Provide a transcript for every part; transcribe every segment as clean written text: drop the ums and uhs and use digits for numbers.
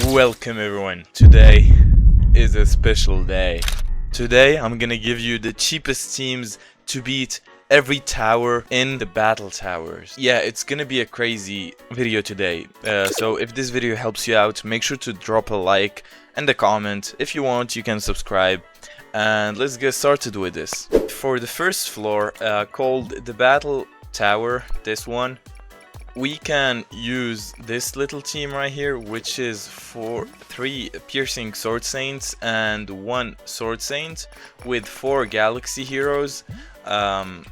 Welcome everyone. Today is a special day. Today I'm gonna give you the cheapest teams to beat every tower in the battle towers. Yeah, it's gonna be a crazy video today. So if this video helps you out, make sure to drop a like and a comment. If you want, you can subscribe. And let's get started with this. For the first floor, called the battle tower, this one, we can use this little team right here, which is for 3 piercing sword saints and 1 sword saint with 4 galaxy heroes. And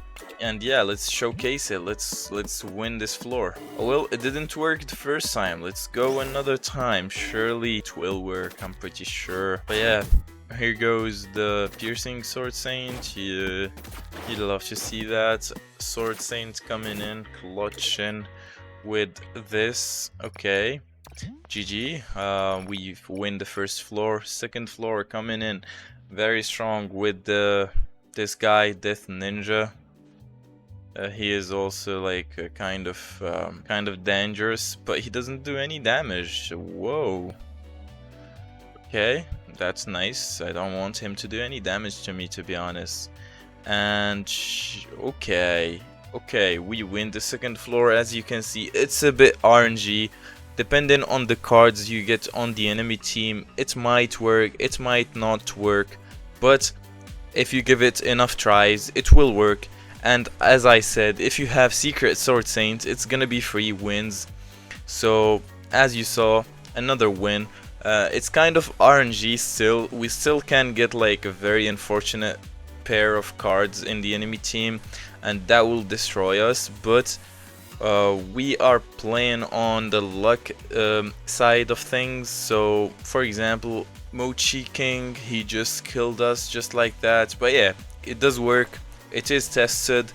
yeah, let's showcase it. Let's win this floor. Well, it didn't work the first time. Let's go another time. Surely it will work, I'm pretty sure. But yeah, here goes the piercing sword saint. You'd love to see that. Sword saint coming in, clutching with this. Okay, GG. We win the first floor. Second floor coming in very strong with this guy, Death Ninja. He is also like kind of dangerous, but he doesn't do any damage. Whoa. Okay, that's nice. I don't want him to do any damage to me, to be honest. And okay, we win the second floor. As you can see, it's a bit RNG. Depending on the cards you get on the enemy team, it might work, it might not work, but if you give it enough tries, it will work. And as I said, if you have secret sword saint, it's gonna be free wins. So as you saw, another win. It's kind of RNG still. We still can get like a very unfortunate pair of cards in the enemy team, and that will destroy us, but we are playing on the luck side of things. So for example, Mochi King, he just killed us just like that. But yeah, it does work, it is tested.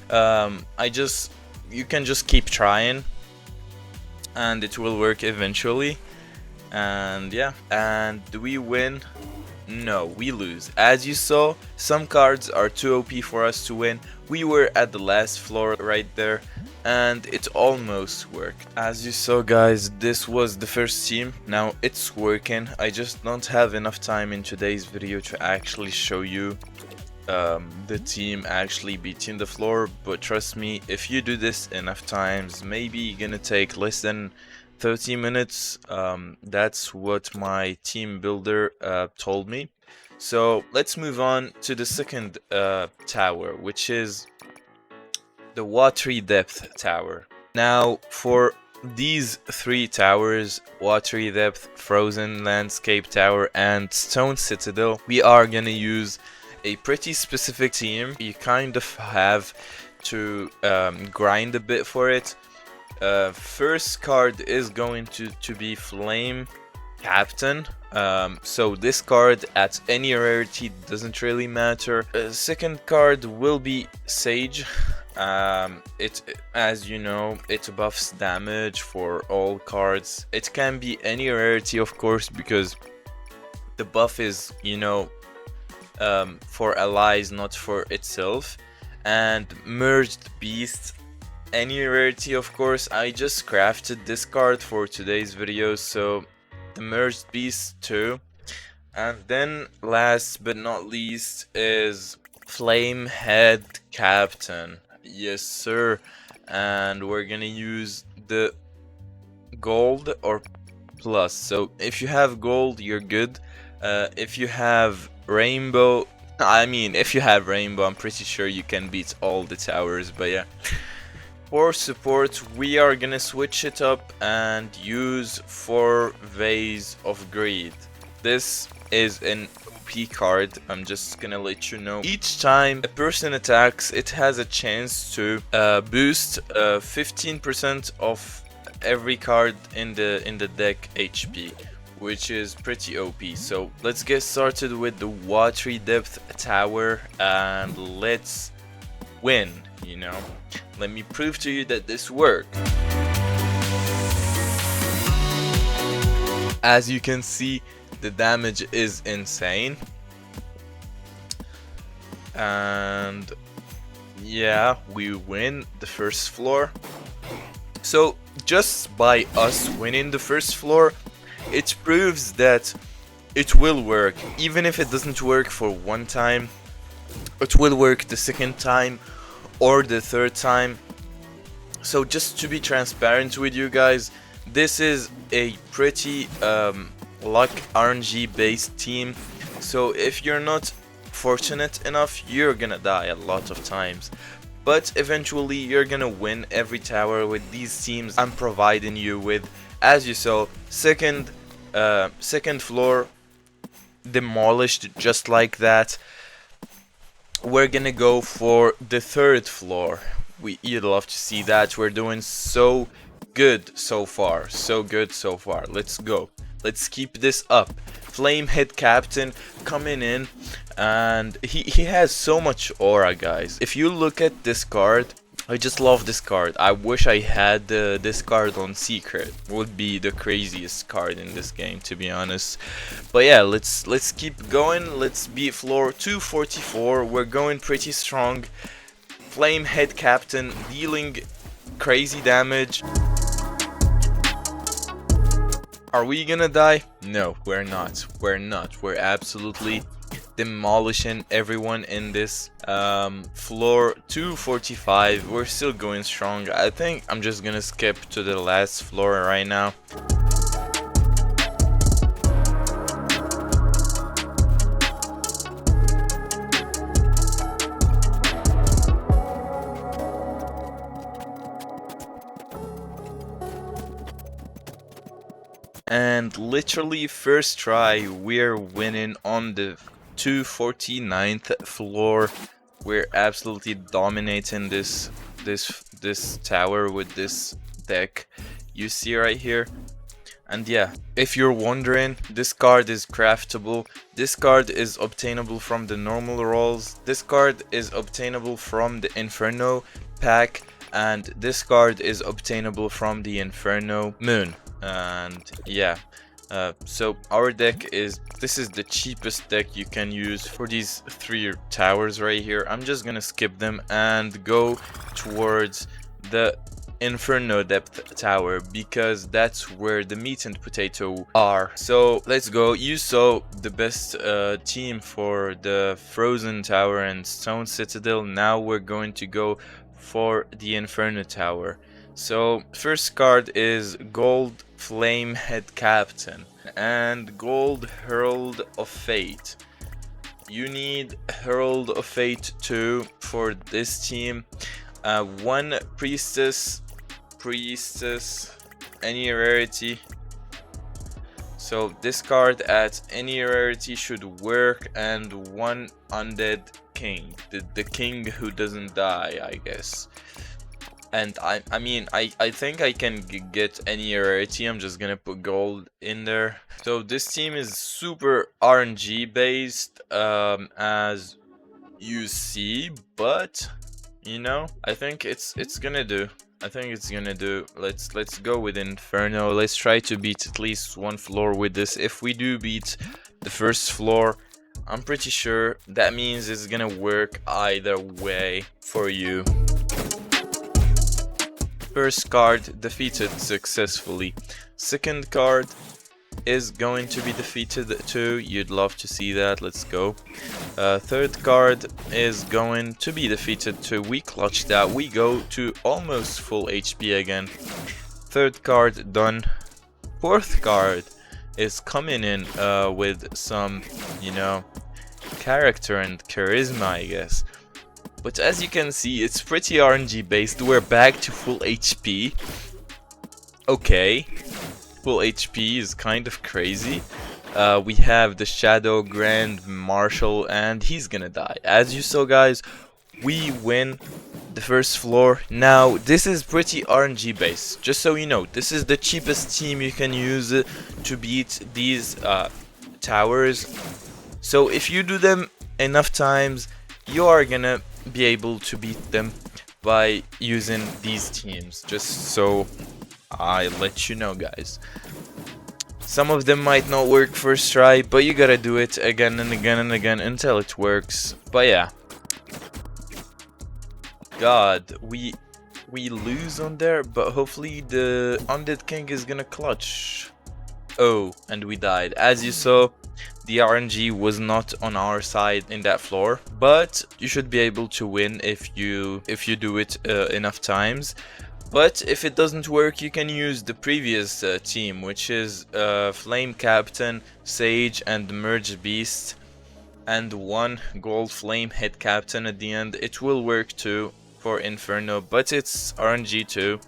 You can just keep trying and it will work eventually. And yeah, and do we win? No, we lose. As you saw, some cards are too OP for us to win. We were at the last floor right there, and it almost worked. As you saw, guys, this was the first team. Now it's working. I just don't have enough time in today's video to actually show you the team actually beating the floor, but trust me, if you do this enough times, maybe you're gonna take less than 30 minutes. That's what my team builder told me. So let's move on to the second tower, which is the watery depth tower. Now for these 3 towers, watery depth, frozen landscape tower, and stone citadel, we are gonna use a pretty specific team. You kind of have to grind a bit for it. First card is going to be Flame Captain. So this card at any rarity doesn't really matter. Second card will be Sage. As you know, it buffs damage for all cards. It can be any rarity, of course, because the buff is, you know, for allies, not for itself. And Merged Beast, any rarity, of course. I just crafted this card for today's video, so the Merged Beast too. And then last but not least is Flame Head Captain. Yes sir. And we're gonna use the gold or plus. So if you have gold, you're good. If you have rainbow, I'm pretty sure you can beat all the towers. But yeah, for support, we are gonna switch it up and use 4 Vase of Greed. This is an OP card. I'm just gonna let you know. Each time a person attacks, it has a chance to boost 15% of every card in the deck HP, which is pretty OP. So let's get started with the watery depth tower and let's win, you know. Let me prove to you that this worked. As you can see, the damage is insane. And yeah, we win the first floor. So just by us winning the first floor, it proves that it will work. Even if it doesn't work for one time, it will work the second time or the third time. So just to be transparent with you guys, this is a pretty luck RNG based team. So if you're not fortunate enough, you're gonna die a lot of times, but eventually you're gonna win every tower with these teams I'm providing you with. As you saw, second floor demolished just like that. We're gonna go for the third floor. You'd love to see that. We're doing so good so far, so good so far. Let's go, let's keep this up. Flamehead Captain coming in, and he has so much aura, guys. If you look at this card, I just love this card. I wish I had this card on secret. Would be the craziest card in this game, to be honest. But yeah, let's keep going. Let's beat floor 244. We're going pretty strong. Flamehead Captain dealing crazy damage. Are we gonna die? No, we're not. We're not. We're absolutely demolishing everyone in this floor 245. We're still going strong. I think I'm just gonna skip to the last floor right now. And literally first try, we're winning on the 249th floor. We're absolutely dominating this tower with this deck you see right here. And yeah, if you're wondering, this card is craftable. This card is obtainable from the normal rolls. This card is obtainable from the Inferno pack, and this card is obtainable from the Inferno Moon. And yeah, so our deck this is the cheapest deck you can use for these three towers right here. I'm just gonna skip them and go towards the Inferno depth tower, because that's where the meat and potato are. So let's go. You saw the best team for the Frozen Tower and Stone Citadel. Now we're going to go for the Inferno Tower. So first card is Gold Flamehead Captain and Gold Herald of Fate. You need Herald of Fate 2 for this team. One Priestess, any rarity. So this card at any rarity should work, and one Undead King, the king who doesn't die, I guess. And I mean, I think I can get any rarity. I'm just gonna put gold in there. So this team is super RNG based, as you see, but you know, I think it's gonna do. I think it's gonna do. Let's go with Inferno. Let's try to beat at least one floor with this. If we do beat the first floor, I'm pretty sure that means it's gonna work either way for you. First card defeated successfully. Second card is going to be defeated too. You'd love to see that. Let's go. Third card is going to be defeated too. We clutched that. We go to almost full HP again. Third card done. Fourth card is coming in with some, you know, character and charisma, I guess. But as you can see, it's pretty RNG based. We're back to full HP. Okay, full HP is kind of crazy. We have the Shadow Grand Marshal, and he's gonna die. As you saw, guys, we win the first floor. Now, this is pretty RNG based. Just so you know, this is the cheapest team you can use to beat these towers. So if you do them enough times, you are gonna be able to beat them by using these teams. Just so I let you know, guys. Some of them might not work first try, but you gotta do it again and again and again until it works. But yeah, God, we lose on there, but hopefully the Undead King is gonna clutch. Oh, and we died. As you saw, the RNG was not on our side in that floor, but you should be able to win if you do it enough times. But if it doesn't work, you can use the previous team, which is Flame Captain, Sage, and Merge Beast, and one Gold Flame Head Captain at the end. It will work too for Inferno, but it's RNG too.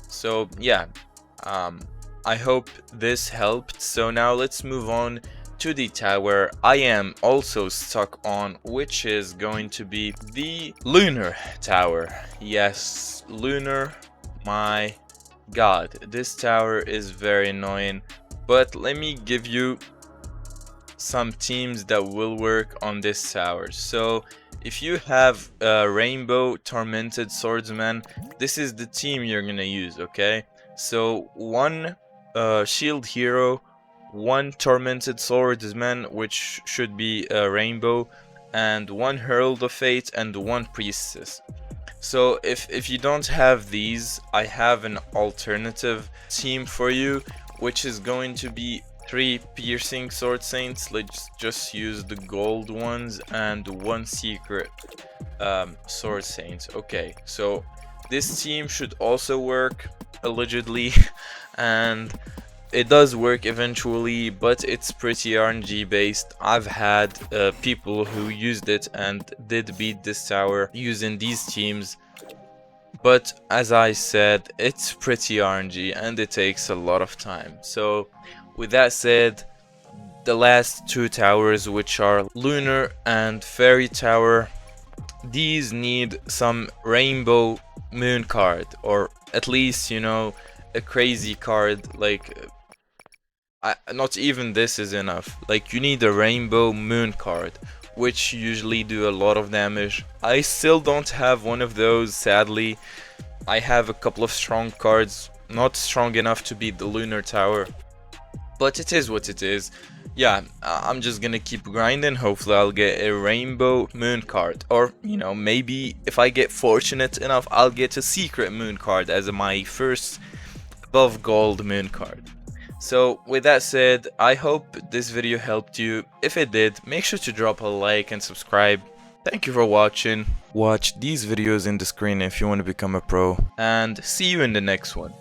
So yeah, I hope this helped. So now let's move on to the tower I am also stuck on, which is going to be the Lunar Tower. Yes, Lunar. My god, this tower is very annoying, but let me give you some teams that will work on this tower. So if you have a Rainbow Tormented Swordsman, this is the team you're gonna use, okay? So one shield hero, one Tormented Swordsman, which should be a Rainbow, and one Herald of Fate, and one Priestess. So if you don't have these, I have an alternative team for you, which is going to be 3 piercing sword saints. Let's just use the gold ones, and 1 secret sword saint. Okay, so this team should also work allegedly, and it does work eventually, but it's pretty RNG based. I've had people who used it and did beat this tower using these teams, but as I said, it's pretty RNG and it takes a lot of time. So with that said, the last 2 towers, which are Lunar and Fairy Tower, these need some rainbow moon card, or at least, you know, a crazy card. Like not even this is enough. Like, you need a rainbow moon card, which usually do a lot of damage. I still don't have one of those, sadly. I have a couple of strong cards, not strong enough to beat the Lunar Tower, but it is what it is. Yeah, I'm just gonna keep grinding. Hopefully I'll get a rainbow moon card, or you know, maybe if I get fortunate enough, I'll get a secret moon card as my first above gold moon card. So with that said, I hope this video helped you. If it did, make sure to drop a like and subscribe. Thank you for watching. Watch these videos in the screen if you want to become a pro, and see you in the next one.